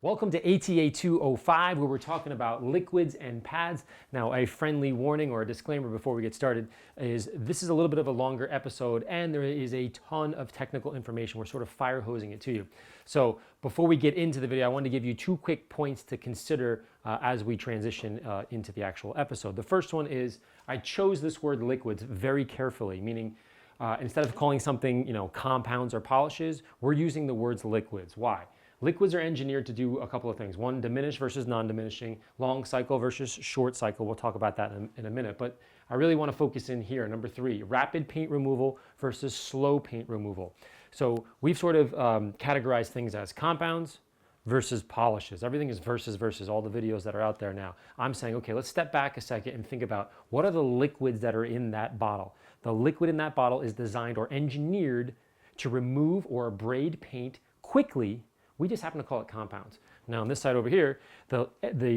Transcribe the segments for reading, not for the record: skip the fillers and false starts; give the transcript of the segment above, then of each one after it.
Welcome to ATA 205, where we're talking about liquids and pads. Now, a friendly warning or a disclaimer before we get started is this is a little bit of a longer episode and there is a ton of technical information. We're sort of fire hosing it to you. So before we get into the video, I want to give you two quick points to consider as we transition into the actual episode. The first one is I chose this word liquids very carefully, meaning instead of calling something, compounds or polishes, we're using the words liquids. Why? Liquids are engineered to do a couple of things. One, diminish versus non-diminishing, long cycle versus short cycle. We'll talk about that in a minute, but I really want to focus in here. Number three, rapid paint removal versus slow paint removal. So we've sort of categorized things as compounds versus polishes. Everything is versus, all the videos that are out there now. I'm saying, okay, let's step back a second and think about what are the liquids that are in that bottle. The liquid in that bottle is designed or engineered to remove or abrade paint quickly. We just happen to call it compounds. Now on this side over here, the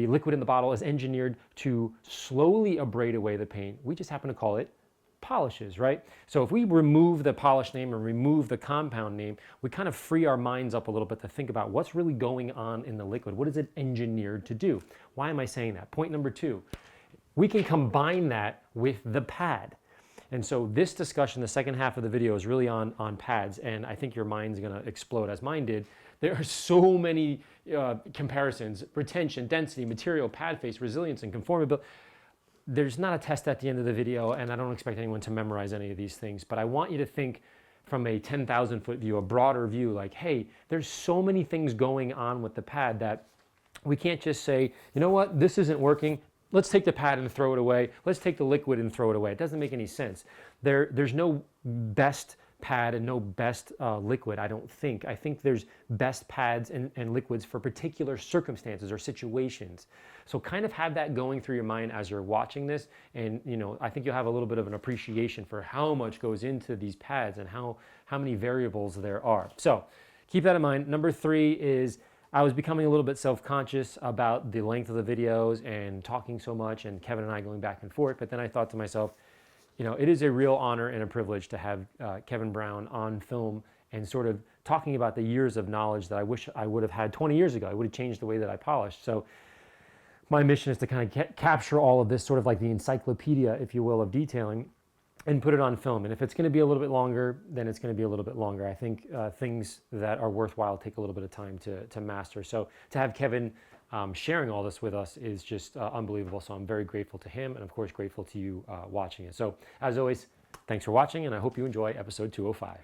liquid in the bottle is engineered to slowly abrade away the paint. We just happen to call it polishes, right? So if we remove the polish name and remove the compound name, we kind of free our minds up a little bit to think about what's really going on in the liquid. What is it engineered to do? Why am I saying that? Point number two, we can combine that with the pad. And so this discussion, the second half of the video, is really on pads, and I think your mind's gonna explode as mine did. There are so many comparisons: retention, density, material, pad face, resilience, and conformability. There's not a test at the end of the video, and I don't expect anyone to memorize any of these things, but I want you to think from a 10,000 foot view, a broader view, like, hey, there's so many things going on with the pad that we can't just say, you know what, this isn't working. Let's take the pad and throw it away. Let's take the liquid and throw it away. It doesn't make any sense. There's no best pad and no best liquid, I don't think. I think there's best pads and liquids for particular circumstances or situations. So kind of have that going through your mind as you're watching this, and I think you'll have a little bit of an appreciation for how much goes into these pads and how many variables there are. So keep that in mind. Number three is I was becoming a little bit self-conscious about the length of the videos and talking so much, and Kevin and I going back and forth, but then I thought to myself, it is a real honor and a privilege to have Kevin Brown on film and sort of talking about the years of knowledge that I wish I would have had 20 years ago. I would have changed the way that I polished. So my mission is to kind of capture all of this, sort of like the encyclopedia, if you will, of detailing, and put it on film. And if it's going to be a little bit longer, then it's going to be a little bit longer. I think things that are worthwhile take a little bit of time to master. So to have Kevin sharing all this with us is just unbelievable. So I'm very grateful to him, and of course grateful to you watching it. So as always, thanks for watching, and I hope you enjoy episode 205.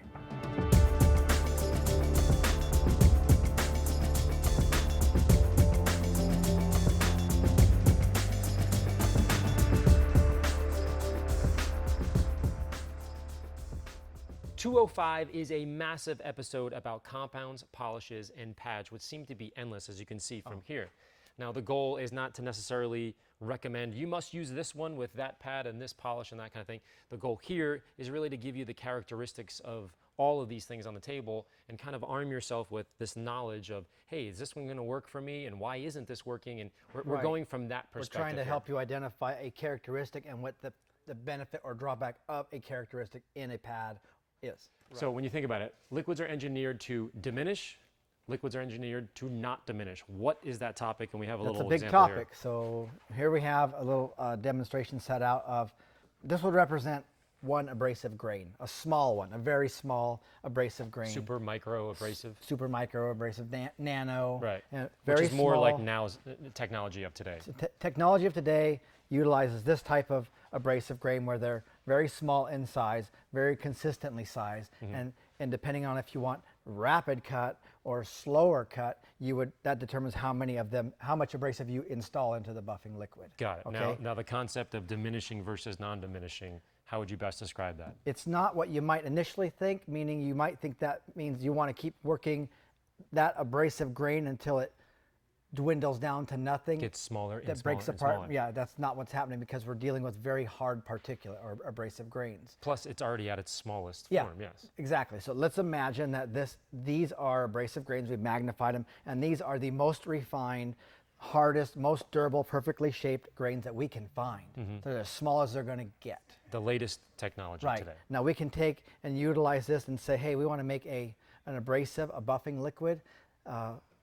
.205 is a massive episode about compounds, polishes, and pads, which seem to be endless, as you can see from here. Now, the goal is not to necessarily recommend you must use this one with that pad and this polish and that kind of thing. The goal here is really to give you the characteristics of all of these things on the table and kind of arm yourself with this knowledge of, hey, is this one going to work for me, and why isn't this working? And we're going from that perspective. We're trying to help you identify a characteristic and what the benefit or drawback of a characteristic in a pad is. So when you think about it, liquids are engineered to diminish, liquids are engineered to not diminish. What is that topic? And we have a little example here. That's a big topic. So here we have a little demonstration set out of, this would represent one abrasive grain, a small one, a very small abrasive grain. Super micro abrasive. Super micro abrasive, nano. Right, very which is more small. like now's technology of today. So technology of today utilizes this type of abrasive grain where they're very small in size, very consistently sized, and depending on if you want rapid cut or slower cut, that determines how much abrasive you install into the buffing liquid. Got it. Okay? Now the concept of diminishing versus non-diminishing, how would you best describe that? It's not what you might initially think, meaning you might think that means you want to keep working that abrasive grain until it dwindles down to nothing. Gets smaller and that smaller breaks and apart. smaller. Yeah, that's not what's happening because we're dealing with very hard particulate or abrasive grains. Plus, it's already at its smallest Yeah, form, yes. Exactly. So let's imagine that these are abrasive grains. We've magnified them, and these are the most refined, hardest, most durable, perfectly shaped grains that we can find. They're as small as they're going to get. The latest technology Right. today. Now we can take and utilize this and say, hey, we want to make an abrasive, a buffing liquid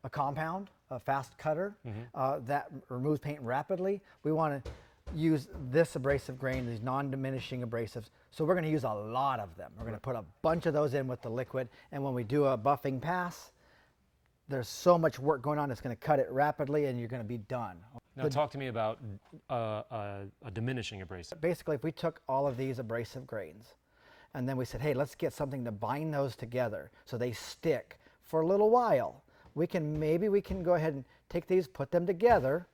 a compound, a fast cutter that removes paint rapidly. We want to use this abrasive grain, these non-diminishing abrasives. So we're going to use a lot of them. We're going to put a bunch of those in with the liquid. And when we do a buffing pass, there's so much work going on, it's going to cut it rapidly and you're going to be done. Now talk to me about a diminishing abrasive. Basically, if we took all of these abrasive grains and then we said, hey, let's get something to bind those together so they stick for a little while, maybe we can go ahead and take these, put them together,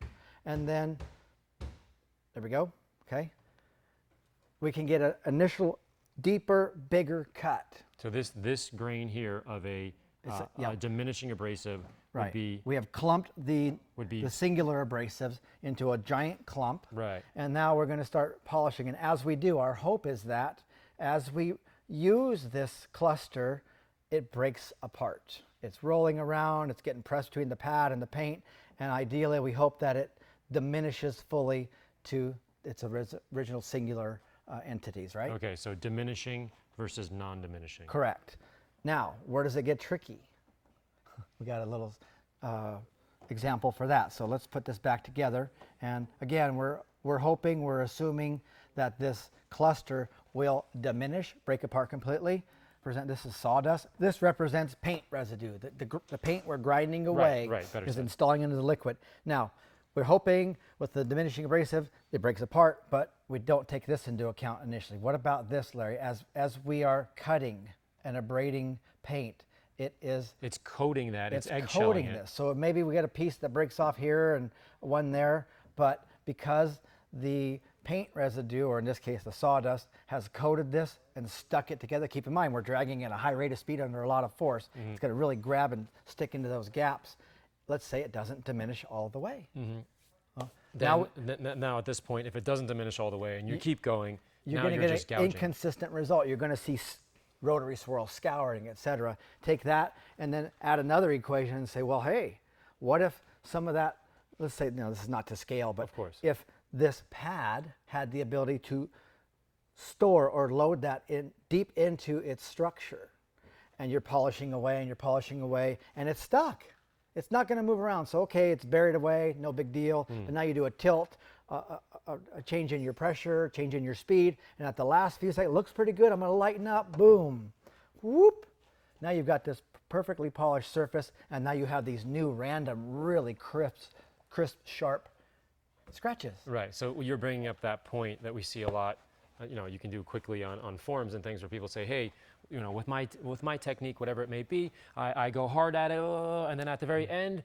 and then, there we go, okay? We can get an initial deeper, bigger cut. So this grain here of a diminishing abrasive would be... We have clumped the singular abrasives into a giant clump. Right. And now we're going to start polishing. And as we do, our hope is that as we use this cluster, it breaks apart. It's rolling around, it's getting pressed between the pad and the paint, and ideally we hope that it diminishes fully to its original singular entities, right? Okay, so diminishing versus non-diminishing. Correct. Now, where does it get tricky? We got a little example for that. So let's put this back together. And again, we're assuming that this cluster will diminish, break apart completely. This is sawdust. This represents paint residue. The paint we're grinding away is installing into the liquid. Now, we're hoping with the diminishing abrasive, it breaks apart, but we don't take this into account initially. What about this, Larry? As we are cutting and abrading paint, it's coating that, it's eggshelling coating this. So maybe we get a piece that breaks off here and one there, but because the paint residue, or in this case the sawdust, has coated this and stuck it together. Keep in mind, we're dragging at a high rate of speed under a lot of force. It's going to really grab and stick into those gaps. Let's say it doesn't diminish all the way. Now at this point, if it doesn't diminish all the way and you keep going, you're going to get an inconsistent result. You're going to see rotary swirl, scouring, etc. Take that and then add another equation and say, well, hey, what if some of that, let's say, no, this is not to scale, but of course, if this pad had the ability to store or load that in deep into its structure, and you're polishing away and you're polishing away and it's stuck. It's not going to move around. So, okay, it's buried away, no big deal. And now you do a tilt, a change in your pressure, change in your speed, and at the last few seconds, it looks pretty good. I'm going to lighten up, boom, whoop. Now you've got this perfectly polished surface, and now you have these new random, really crisp, sharp scratches. Right. So you're bringing up that point that we see a lot. You can do quickly on forums and things where people say, hey, with my technique, whatever it may be, I go hard at it, and then at the very end,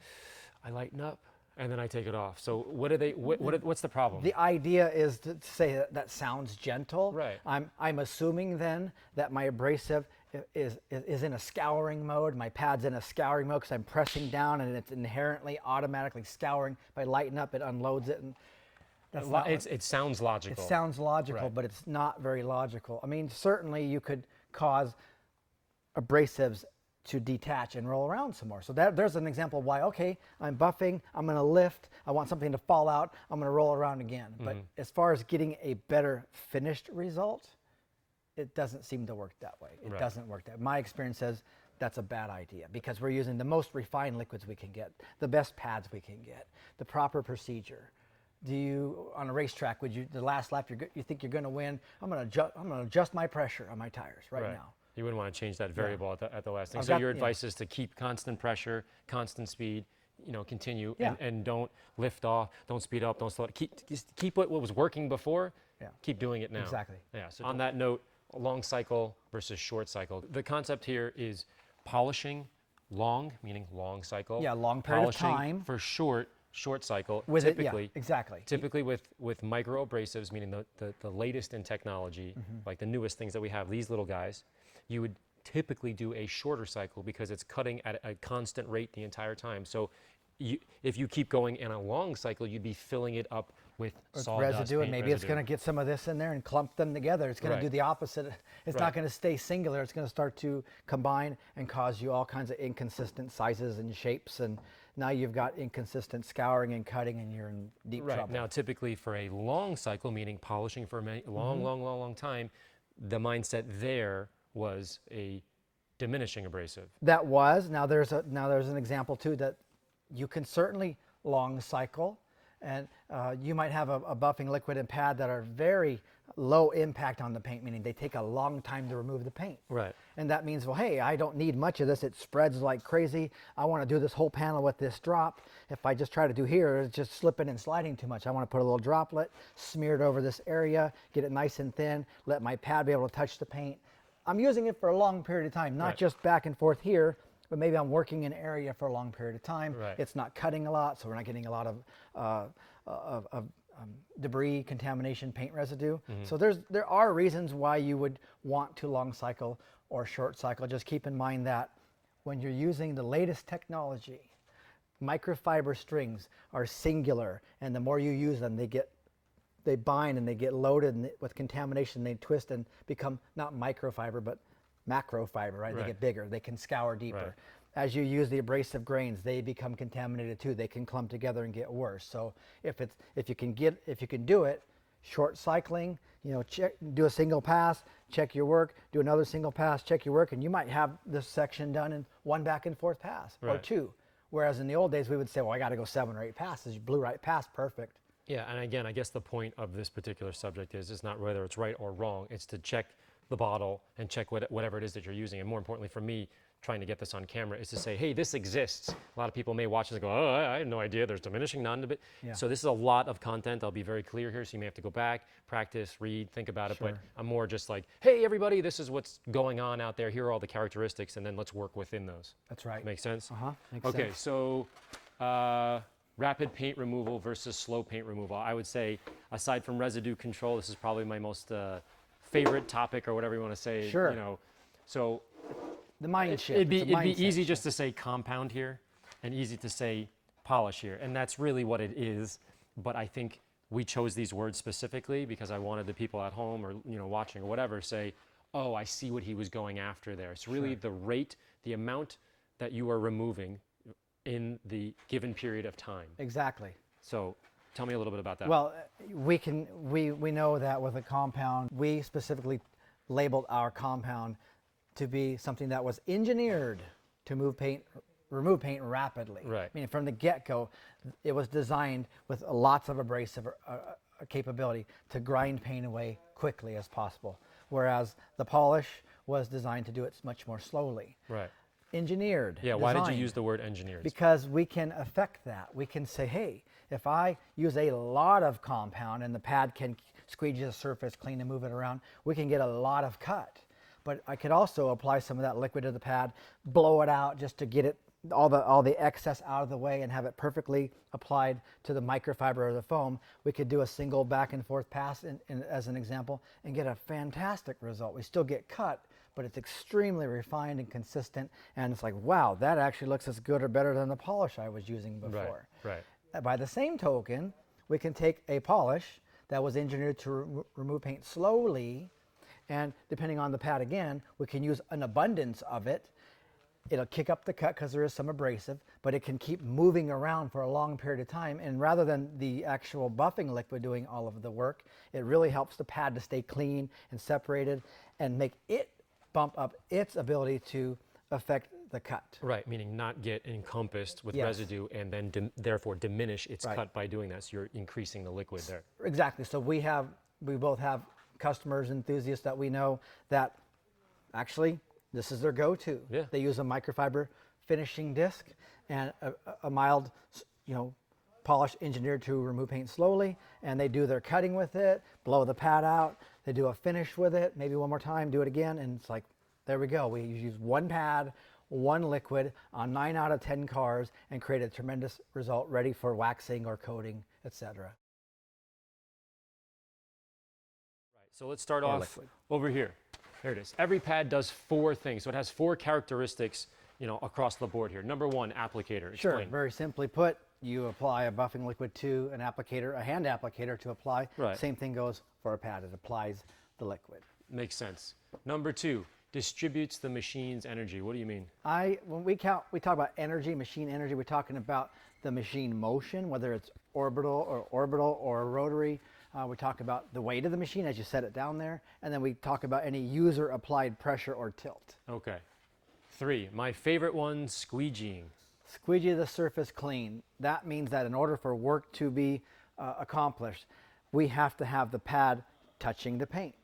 I lighten up, and then I take it off. So what's the problem? The idea is to say that sounds gentle. Right. I'm assuming then that my abrasive is in a scouring mode. My pad's in a scouring mode because I'm pressing down, and it's inherently automatically scouring. If I lighten up, it unloads it, and it sounds logical. It sounds logical, but it's not very logical. I mean, certainly you could cause abrasives to detach and roll around some more. So there's an example of why, okay, I'm buffing, I'm going to lift, I want something to fall out, I'm going to roll around again. But as far as getting a better finished result, it doesn't seem to work that way. It doesn't work that way. My experience says that's a bad idea because we're using the most refined liquids we can get, the best pads we can get, the proper procedure. On a racetrack, the last lap you think you're going to win, I'm going to adjust my pressure on my tires right now. You wouldn't want to change that variable at the last thing. So your advice is to keep constant pressure, constant speed, continue, and don't lift off, don't speed up, don't slow it. Keep what was working before, keep doing it now. Exactly. Yeah. So on that note, long cycle versus short cycle. The concept here is polishing long, meaning long cycle. Yeah, long period of time. For short cycle, with typically, exactly. Typically with micro abrasives, meaning the latest in technology, like the newest things that we have, these little guys, you would typically do a shorter cycle because it's cutting at a constant rate the entire time. So if you keep going in a long cycle, you'd be filling it up with sawdust, residue, and maybe it's going to get some of this in there and clump them together. It's going to do the opposite. It's not going to stay singular. It's going to start to combine and cause you all kinds of inconsistent sizes and shapes, and now you've got inconsistent scouring and cutting, and you're in deep trouble. Now, typically for a long cycle, meaning polishing for a long time, the mindset there was a diminishing abrasive. That was. Now there's an example too that you can certainly long cycle, and you might have a buffing liquid and pad that are very low impact on the paint, meaning they take a long time to remove the paint. Right. And that means, well, hey, I don't need much of this. It spreads like crazy. I want to do this whole panel with this drop. If I just try to do here, it's just slipping and sliding too much. I want to put a little droplet, smear it over this area, get it nice and thin, let my pad be able to touch the paint. I'm using it for a long period of time, not just back and forth here, but maybe I'm working an area for a long period of time. Right. It's not cutting a lot, so we're not getting a lot of debris, contamination, paint residue. So there are reasons why you would want to long cycle or short cycle. Just keep in mind that when you're using the latest technology, microfiber strings are singular, and the more you use them, they bind and they get loaded with contamination. They twist and become not microfiber, but macrofiber, right? They get bigger. They can scour deeper. Right. As you use the abrasive grains, they become contaminated too. They can clump together and get worse. So if you can do it, short cycling, do a single pass, check your work, do another single pass, check your work, and you might have this section done in one back and forth pass or two. Whereas in the old days, we would say, well, I got to go 7 or 8 passes. You blew right past, perfect. Yeah, and again, I guess the point of this particular subject is it's not whether it's right or wrong. It's to check the bottle and check whatever it is that you're using. And more importantly for me, trying to get this on camera is to say, hey, this exists. A lot of people may watch this and go, oh, I had no idea. There's diminishing, non-diminishing. Yeah. So this is a lot of content. I'll be very clear here. So you may have to go back, practice, read, think about it. But I'm more just like, hey, everybody, this is what's going on out there. Here are all the characteristics, and then let's work within those. That's right. Make sense? Makes Okay, sense. so rapid paint removal versus slow paint removal. I would say, aside from residue control, this is probably my most favorite topic, or whatever you want to say. Sure. So The mind shift. it'd be mindset easy shift. just to say compound here, and easy to say polish here, and that's really what it is. But I think we chose these words specifically because I wanted the people at home or watching or whatever say, oh, I see what he was going after there. It's really the rate, the amount that you are removing in the given period of time. Exactly. So tell me a little bit about that. Well, we know that with a compound, we specifically labeled our compound to be something that was engineered to remove paint rapidly. Right. I mean, from the get-go, it was designed with lots of abrasive capability to grind paint away quickly as possible, whereas the polish was designed to do it much more slowly. Right. Engineered. Yeah, why did you designed. use the word engineered? Because we can affect that. We can say, hey, if I use a lot of compound and the pad can squeegee the surface clean and move it around, we can get a lot of cut. But I could also apply some of that liquid to the pad, blow it out just to get it all the excess out of the way and have it perfectly applied to the microfiber or the foam. We could do a single back and forth pass as an example and get a fantastic result. We still get cut, but it's extremely refined and consistent, and it's like, wow, that actually looks as good or better than the polish I was using before. Right. By the same token, we can take a polish that was engineered to remove paint slowly, and depending on the pad again, we can use an abundance of it. It'll kick up the cut because there is some abrasive, but it can keep moving around for a long period of time. And rather than the actual buffing liquid doing all of the work, it really helps the pad to stay clean and separated and make it bump up its ability to affect the cut. Right, meaning not get encompassed with Yes. residue and then therefore diminish its cut by doing that. So you're increasing the liquid there. Exactly. So we both have customers, enthusiasts that we know that actually this is their go-to. Yeah. They use a microfiber finishing disc and a mild, polish engineered to remove paint slowly, and they do their cutting with it, blow the pad out, they do a finish with it, maybe one more time, do it again, and it's like, there we go. We use one pad, one liquid on 9 out of 10 cars and create a tremendous result ready for waxing or coating, etc. Right, so let's start Or off liquid. over here. There it is. Every pad does 4 things. So it has 4 characteristics, across the board here. Number 1, applicator. Sure, Explain. very simply put, you apply a buffing liquid to an applicator, a hand applicator to apply. Right. Same thing goes for a pad. It applies the liquid. Makes sense. Number 2, distributes the machine's energy. What do you mean? When we talk about energy, machine energy, we're talking about the machine motion, whether it's orbital or rotary. We talk about the weight of the machine as you set it down there, and then we talk about any user applied pressure or tilt. Okay. 3, my favorite one, squeegeeing. Squeegee the surface clean. That means that in order for work to be accomplished, we have to have the pad touching the paint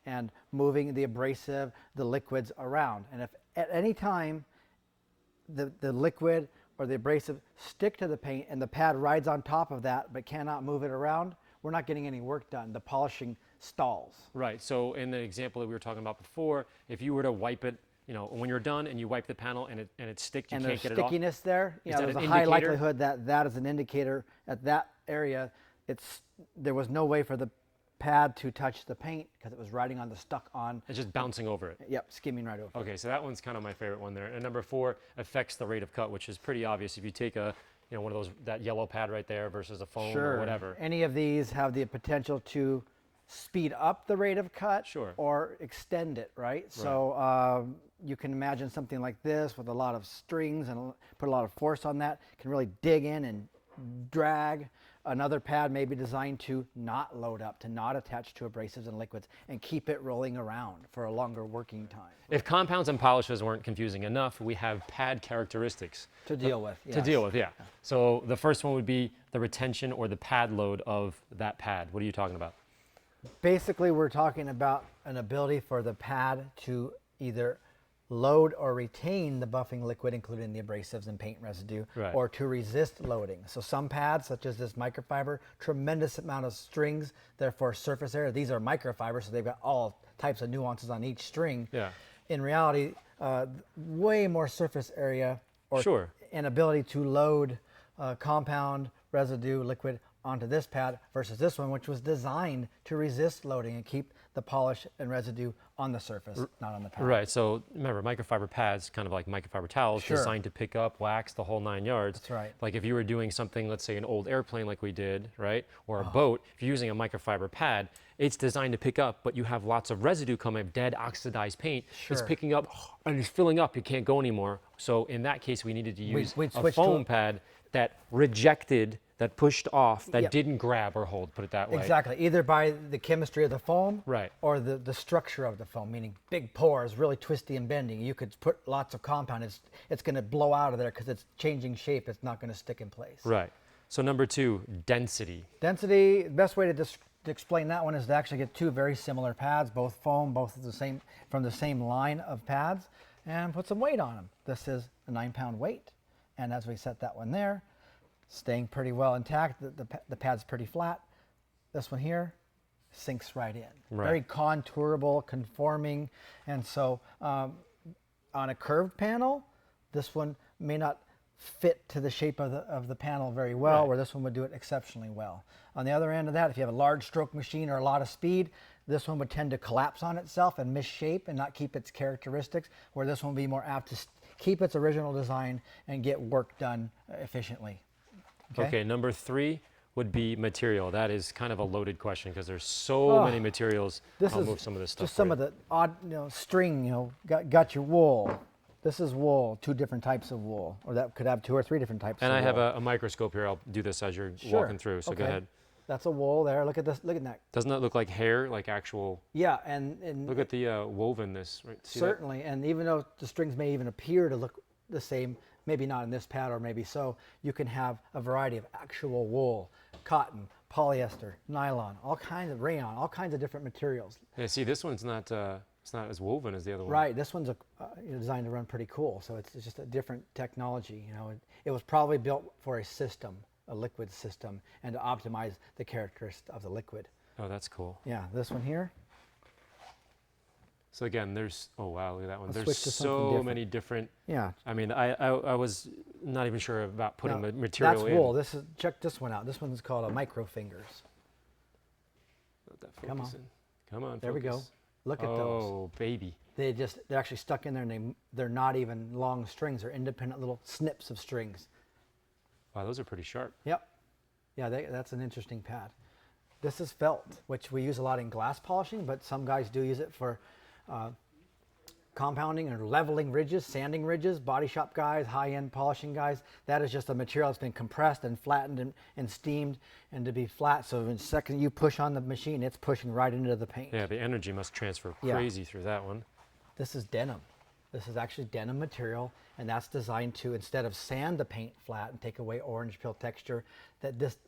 and moving the abrasive, the liquids around. And if at any time the liquid or the abrasive stick to the paint and the pad rides on top of that but cannot move it around, we're not getting any work done. The polishing stalls. Right. So in the example that we were talking about before, if you were to wipe it, you know, when you're done and you wipe the panel and it sticks, you And can't there's get it off. stickiness there. You Is know, that there's a an high indicator? likelihood that that is an indicator at that area. There was no way for the pad to touch the paint because it was riding on the stuck on. It's just bouncing over it. Yep, skimming right over. Okay, so that one's kind of my favorite one there. And number 4 affects the rate of cut, which is pretty obvious. If you take a, you know, one of those, that yellow pad right there versus a foam or whatever. Any of these have the potential to speed up the rate of cut Sure. or extend it, right? So you can imagine something like this with a lot of strings and put a lot of force on that, can really dig in and drag. Another pad may be designed to not load up, to not attach to abrasives and liquids, and keep it rolling around for a longer working time. If compounds and polishes weren't confusing enough, we have pad characteristics. To deal with, To deal with, yeah. So the first one would be the retention or the pad load of that pad. What are you talking about? Basically, we're talking about an ability for the pad to either load or retain the buffing liquid, including the abrasives and paint residue, Right. or to resist loading. So some pads, such as this microfiber, tremendous amount of strings, therefore surface area. These are microfibers, so they've got all types of nuances on each string. Yeah. In reality, way more surface area or Sure. an ability to load compound, residue, liquid onto this pad versus this one, which was designed to resist loading and keep the polish and residue on the surface, not on the pad. Right, so remember, microfiber pads, kind of like microfiber towels, Sure. designed to pick up wax, the whole 9 yards. That's right. Like if you were doing something, let's say an old airplane like we did, right, or a boat, if you're using a microfiber pad, it's designed to pick up, but you have lots of residue coming, dead oxidized paint. It's Sure. picking up and it's filling up, you can't go anymore. So in that case, we needed to use we'd a switch to foam pad that rejected, that pushed off, that Yep. didn't grab or hold, put it that way. Exactly, either by the chemistry of the foam Right. or the structure of the foam, meaning big pores, really twisty and bending. You could put lots of compound, it's going to blow out of there because it's changing shape, it's not going to stick in place. Right. So number 2, density. Density, the best way to explain that one is to actually get two very similar pads, both foam, both from the same line of pads, and put some weight on them. This is a 9-pound weight, and as we set that one there, staying pretty well intact, the pad's pretty flat. This one here sinks right in. Right. Very contourable, conforming, and so on a curved panel, this one may not fit to the shape of the panel very well, Right. where this one would do it exceptionally well. On the other end of that, if you have a large stroke machine or a lot of speed, this one would tend to collapse on itself and misshape and not keep its characteristics, where this one would be more apt to keep its original design and get work done efficiently. Okay, number 3 would be material. That is kind of a loaded question because there's so many materials. This I'll is move some of this stuff. just some for of you. the odd, string, got your wool. This is wool, 2 different types of wool, or that could have 2 or 3 different types And of I have wool. a microscope here. I'll do this as you're Sure. walking through, so go Okay. ahead. That's a wool there. Look at this. Look at that. Doesn't that look like hair, like actual? Yeah, and Look at the wovenness. Right? See that? certainly, and even though the strings may even appear to look the same, maybe not in this pad or maybe so, you can have a variety of actual wool, cotton, polyester, nylon, all kinds of rayon, all kinds of different materials. Yeah, see, this one's not. It's not as woven as the other one. Right, this one's designed to run pretty cool, so it's just a different technology. It was probably built for a system, a liquid system, and to optimize the characteristics of the liquid. Oh, that's cool. Yeah, this one here. So again, there's. Oh wow, look at that one. Let's There's switch to something so different. many different. Yeah. I mean, I was not even sure about putting Now, the material that's in. wool. Check this one out. This one's called a micro fingers. Let that Come focus on. in. Come on. There we go. focus. Look at those. Oh, baby. They're actually stuck in there, and they're not even long strings. They're independent little snips of strings. Wow, those are pretty sharp. Yep. Yeah, that's an interesting pad. This is felt, which we use a lot in glass polishing, but some guys do use it for compounding or leveling ridges, sanding ridges. Body shop guys, high-end polishing guys, that is just a material that's been compressed and flattened and steamed and to be flat. So the second you push on the machine, it's pushing right into the paint. Yeah, the energy must transfer Yeah. crazy through that one. This is denim. This is actually denim material, and that's designed to, instead of sand the paint flat and take away orange peel texture, that this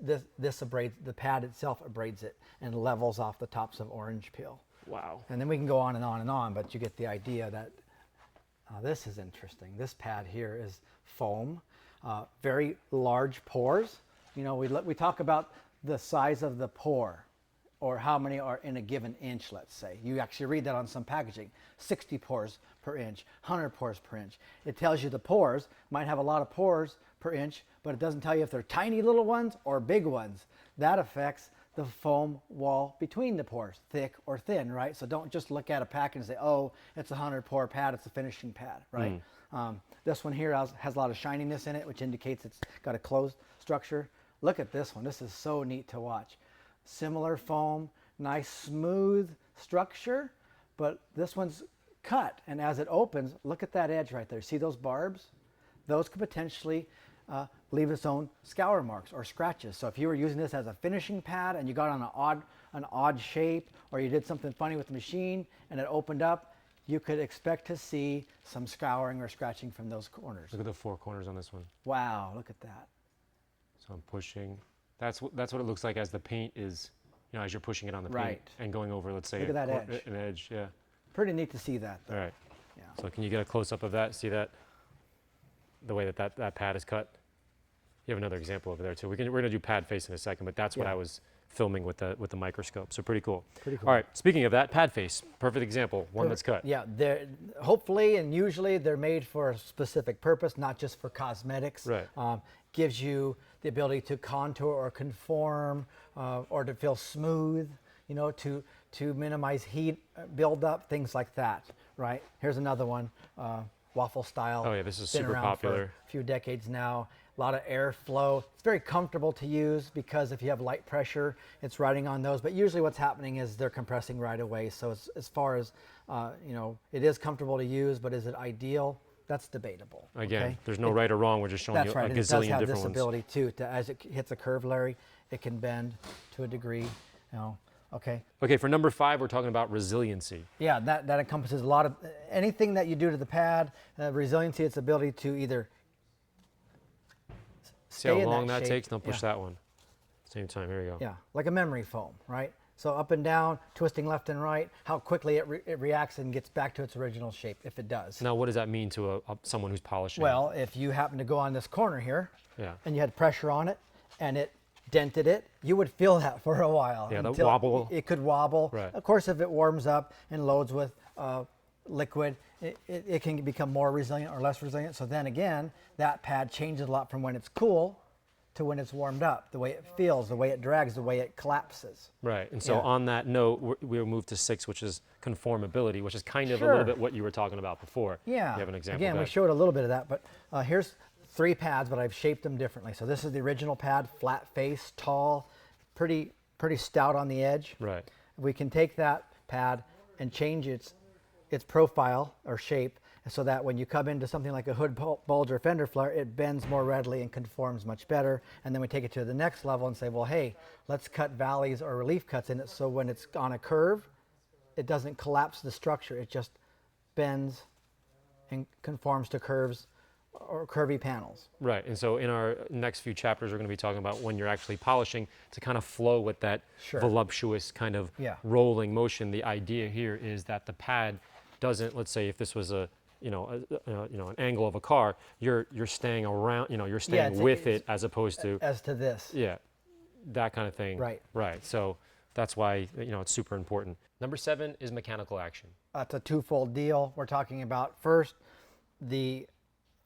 abrades, the pad itself abrades it and levels off the tops of orange peel. Wow. And then we can go on and on and on, but you get the idea that this is interesting. This pad here is foam, very large pores. You know, we talk about the size of the pore, or how many are in a given inch, let's say. You actually read that on some packaging, 60 pores per inch, 100 pores per inch. It tells you the pores might have a lot of pores per inch, but it doesn't tell you if they're tiny little ones or big ones. That affects the foam wall between the pores, thick or thin, right? So don't just look at a pack and say, oh, it's a 100 pore pad, it's a finishing pad, right? This one here has a lot of shininess in it, which indicates it's got a closed structure. Look at this one. This is so neat to watch. Similar foam, nice smooth structure, but this one's cut, and as it opens, look at that edge right there. See those barbs? Those could potentially leave its own scour marks or scratches. So if you were using this as a finishing pad and you got on an odd shape, or you did something funny with the machine and it opened up, you could expect to see some scouring or scratching from those corners. Look at the 4 corners on this one. Wow, look at that. So I'm pushing. That's what it looks like as the paint is, you know, as you're pushing it on the paint Right. and going over, let's say, Look at that edge. an edge. Yeah. Pretty neat to see that, though. All right. Yeah. So can you get a close-up of that? See that? The way that pad is cut? You have another example over there, too. We're going to do pad face in a second, but that's what Yeah. I was filming with the microscope. So pretty cool. Pretty cool. All right. Speaking of that, pad face. Perfect example. One that's cut. Yeah, they're hopefully and usually they're made for a specific purpose, not just for cosmetics. Right. Gives you the ability to contour or conform, or to feel smooth, you know, to minimize heat buildup, things like that, right? Here's another one, waffle style. Oh yeah, this is Been super around popular. for a few decades now. A lot of airflow. It's very comfortable to use because if you have light pressure, it's riding on those. But usually what's happening is they're compressing right away. So as far as, you know, it is comfortable to use, but is it ideal? That's debatable. Again, okay? there's no right or wrong. We're just showing you That's a right. And it does gazillion have different this ones. ability too, to, as it hits a curve, Larry, it can bend to a degree, you know, okay? Okay, for number 5, we're talking about resiliency. Yeah, that encompasses a lot of, anything that you do to the pad, resiliency, its ability to either See how stay in long that that shape. takes? Don't push Yeah. that one. Same time, here we go. Yeah, like a memory foam, right? So up and down, twisting left and right, how quickly it reacts and gets back to its original shape, if it does. Now, what does that mean to someone who's polishing? Well, if you happen to go on this corner here, yeah. and you had pressure on it, and it dented it, you would feel that for a while. Yeah, the until wobble. It could wobble. Right. Of course, if it warms up and loads with liquid, it can become more resilient or less resilient. So then again, that pad changes a lot from when it's cool to when it's warmed up, the way it feels, the way it drags, the way it collapses. Right, and so Yeah. on that note, we'll move to 6, which is conformability, which is kind of a Sure. little bit what you were talking about before. Yeah. You have an example Again, of we that. showed a little bit of that, but here's 3 pads, but I've shaped them differently. So this is the original pad, flat face, tall, pretty stout on the edge. Right. We can take that pad and change its profile or shape so that when you come into something like a hood bulge or fender flare, it bends more readily and conforms much better. And then we take it to the next level and say, well, hey, let's cut valleys or relief cuts in it so when it's on a curve, it doesn't collapse the structure. It just bends and conforms to curves or curvy panels. Right, and so in our next few chapters, we're going to be talking about when you're actually polishing to kind of flow with that Sure. voluptuous kind of Yeah. rolling motion. The idea here is that the pad doesn't, let's say if this was an angle of a car, you're staying around, you're staying with it as opposed to, As to this. yeah, that kind of thing. Right. Right, so that's why, it's super important. Number 7 is mechanical action. It's a twofold deal. We're talking about first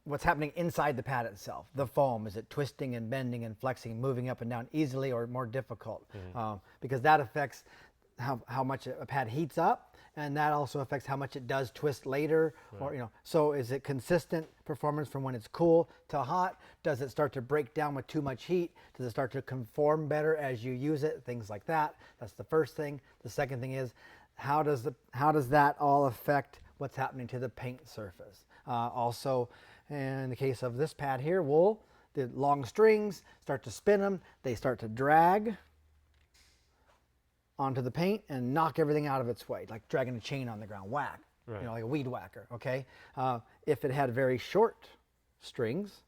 what's happening inside the pad itself. The foam, is it twisting and bending and flexing, moving up and down easily or more difficult? Because that affects how much a pad heats up, and that also affects how much it does twist later. Right. Or so is it consistent performance from when it's cool to hot? Does it start to break down with too much heat? Does it start to conform better as you use it? Things like that. That's the first thing. The second thing is how does that all affect what's happening to the paint surface? Also, in the case of this pad here, wool, the long strings start to spin them. They start to drag onto the paint and knock everything out of its way, like dragging a chain on the ground. Whack, Right. you know, like a weed whacker, okay? If it had very short strings,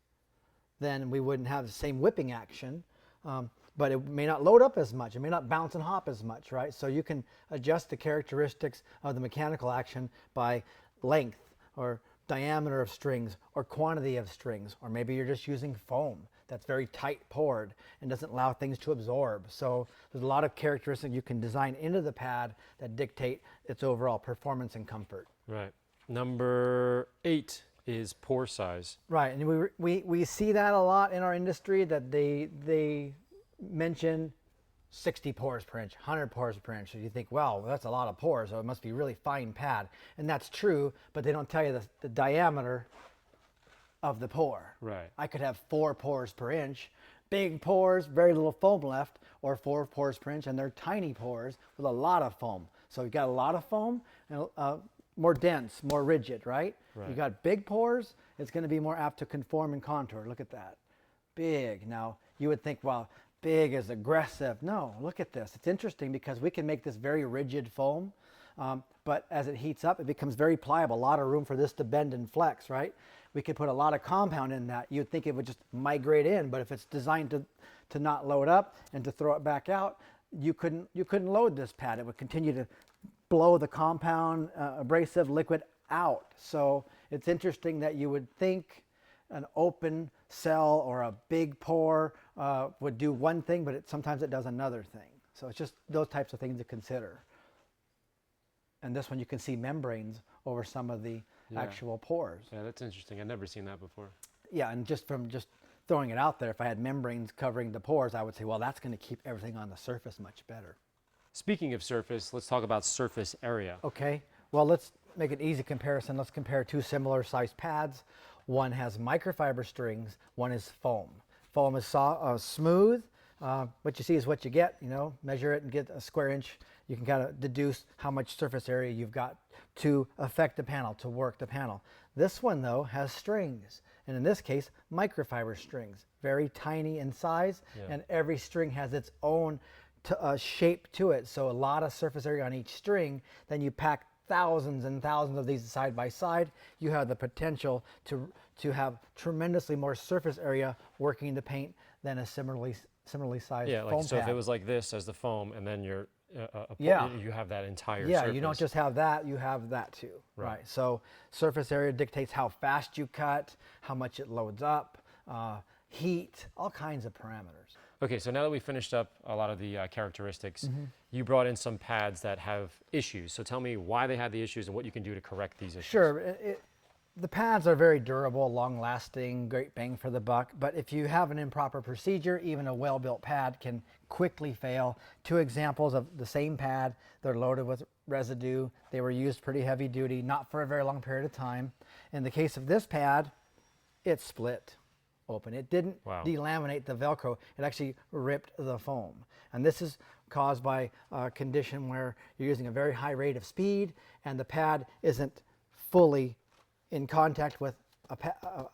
then we wouldn't have the same whipping action, but it may not load up as much. It may not bounce and hop as much, right? So you can adjust the characteristics of the mechanical action by length or diameter of strings or quantity of strings, or maybe you're just using foam that's very tight poured and doesn't allow things to absorb. So there's a lot of characteristics you can design into the pad that dictate its overall performance and comfort. Right. Number 8 is pore size. Right, and we see that a lot in our industry, that they mention 60 pores per inch, 100 pores per inch. So you think, well, that's a lot of pores, so it must be really fine pad. And that's true, but they don't tell you the diameter of the pore. Right. I could have 4 pores per inch, big pores, very little foam left, or 4 pores per inch, and they're tiny pores with a lot of foam. So you've got a lot of foam, and more dense, more rigid, right? Right. You got big pores, it's going to be more apt to conform and contour. Look at that. Big. Now, you would think, well, big is aggressive. No, look at this. It's interesting because we can make this very rigid foam, but as it heats up, it becomes very pliable. A lot of room for this to bend and flex, right? We could put a lot of compound in that. You'd think it would just migrate in, but if it's designed to not load up and to throw it back out, you couldn't load this pad. It would continue to blow the compound abrasive liquid out. So it's interesting that you would think an open cell or a big pore would do one thing, but sometimes it does another thing. So it's just those types of things to consider. And this one you can see membranes over some of the actual pores. Yeah, that's interesting. I've never seen that before. Yeah, and just from throwing it out there, if I had membranes covering the pores, I would say, well, that's going to keep everything on the surface much better. Speaking of surface, let's talk about surface area. Okay, well, let's make an easy comparison. Let's compare 2 similar sized pads. One has microfiber strings, one is foam. Foam is smooth. What you see is what you get, you know, measure it and get a square inch. You can kind of deduce how much surface area you've got to affect the panel, to work the panel. This one, though, has strings, and in this case, microfiber strings, very tiny in size, and every string has its own shape to it, so a lot of surface area on each string. Then you pack thousands and thousands of these side by side, you have the potential to have tremendously more surface area working the paint than a similarly sized Yeah, like foam so pad. if it was like this as the foam, and then you're you have that entire Yeah, surface. you don't just have that, you have that too. Right. So surface area dictates how fast you cut, how much it loads up, heat, all kinds of parameters. Okay, so now that we finished up a lot of the characteristics, you brought in some pads that have issues. So tell me why they had the issues and what you can do to correct these issues. Sure. The pads are very durable, long-lasting, great bang for the buck, but if you have an improper procedure, even a well-built pad can quickly fail. 2 examples of the same pad. They're loaded with residue. They were used pretty heavy duty, not for a very long period of time. In the case of this pad, it split open. It didn't delaminate the Velcro. It actually ripped the foam. And this is caused by a condition where you're using a very high rate of speed and the pad isn't fully in contact with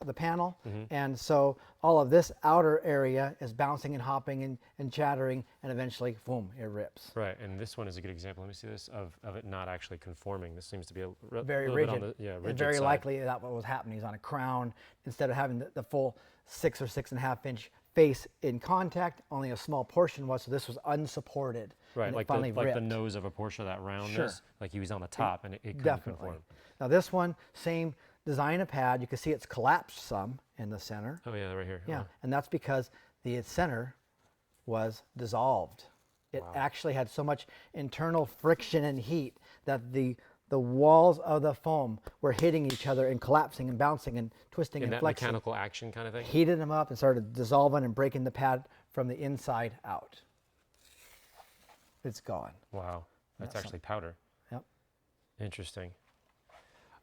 the panel, and so all of this outer area is bouncing and hopping and chattering, and eventually, boom, it rips. Right, and this one is a good example. Let me see this of it not actually conforming. This seems to be a Very little rigid. bit on the rigid And very side. likely that what was happening is on a crown, instead of having the full 6 or 6.5 inch face in contact, only a small portion was, so this was unsupported. Right, and like the nose of a Porsche, that roundness, like he was on the top and it couldn't Definitely. conform. Now this one, same design of pad. You can see it's collapsed some in the center. Oh yeah, right here. Yeah, Wow. and that's because the center was dissolved. It actually had so much internal friction and heat that the walls of the foam were hitting each other and collapsing and bouncing and twisting In and that flexing. mechanical action kind of thing? Heated them up and started dissolving and breaking the pad from the inside out. It's gone. Wow, that's actually powder. Yep. Interesting.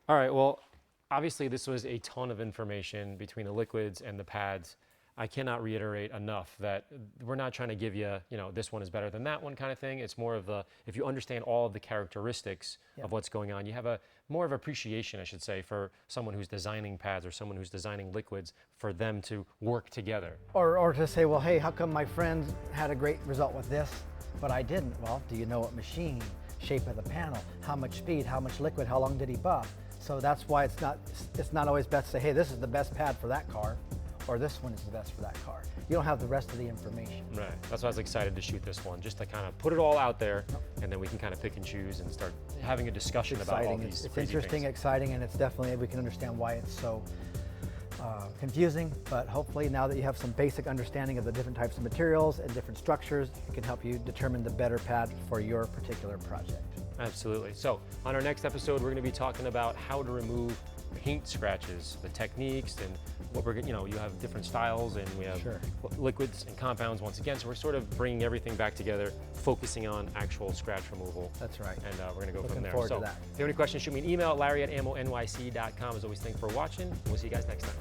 All right, well, obviously this was a ton of information between the liquids and the pads. I cannot reiterate enough that we're not trying to give you, this one is better than that one kind of thing. It's more of if you understand all of the characteristics of what's going on, you have more of appreciation, I should say, for someone who's designing pads or someone who's designing liquids, for them to work together. Or to say, well, hey, how come my friends had a great result with this, but I didn't? Well, do you know what machine? shape of the panel, how much speed, how much liquid, how long did he buff. So that's why it's not always best to say, hey, this is the best pad for that car, or this one is the best for that car. You don't have the rest of the information. Right. That's why I was excited to shoot this one, just to kind of put it all out there, and then we can kind of pick and choose and start having a discussion about all these It's crazy interesting, things. exciting, and it's definitely, we can understand why it's so confusing, but hopefully now that you have some basic understanding of the different types of materials and different structures, it can help you determine the better pad for your particular project. Absolutely. So on our next episode, we're going to be talking about how to remove paint scratches, the techniques, and what we're, you have different styles, and we have liquids and compounds once again. So we're sort of bringing everything back together, focusing on actual scratch removal. That's right. And we're going to go Looking from there. forward So to that. if you have any questions, shoot me an email at larry@ammonyc.com. As always, thanks for watching. We'll see you guys next time.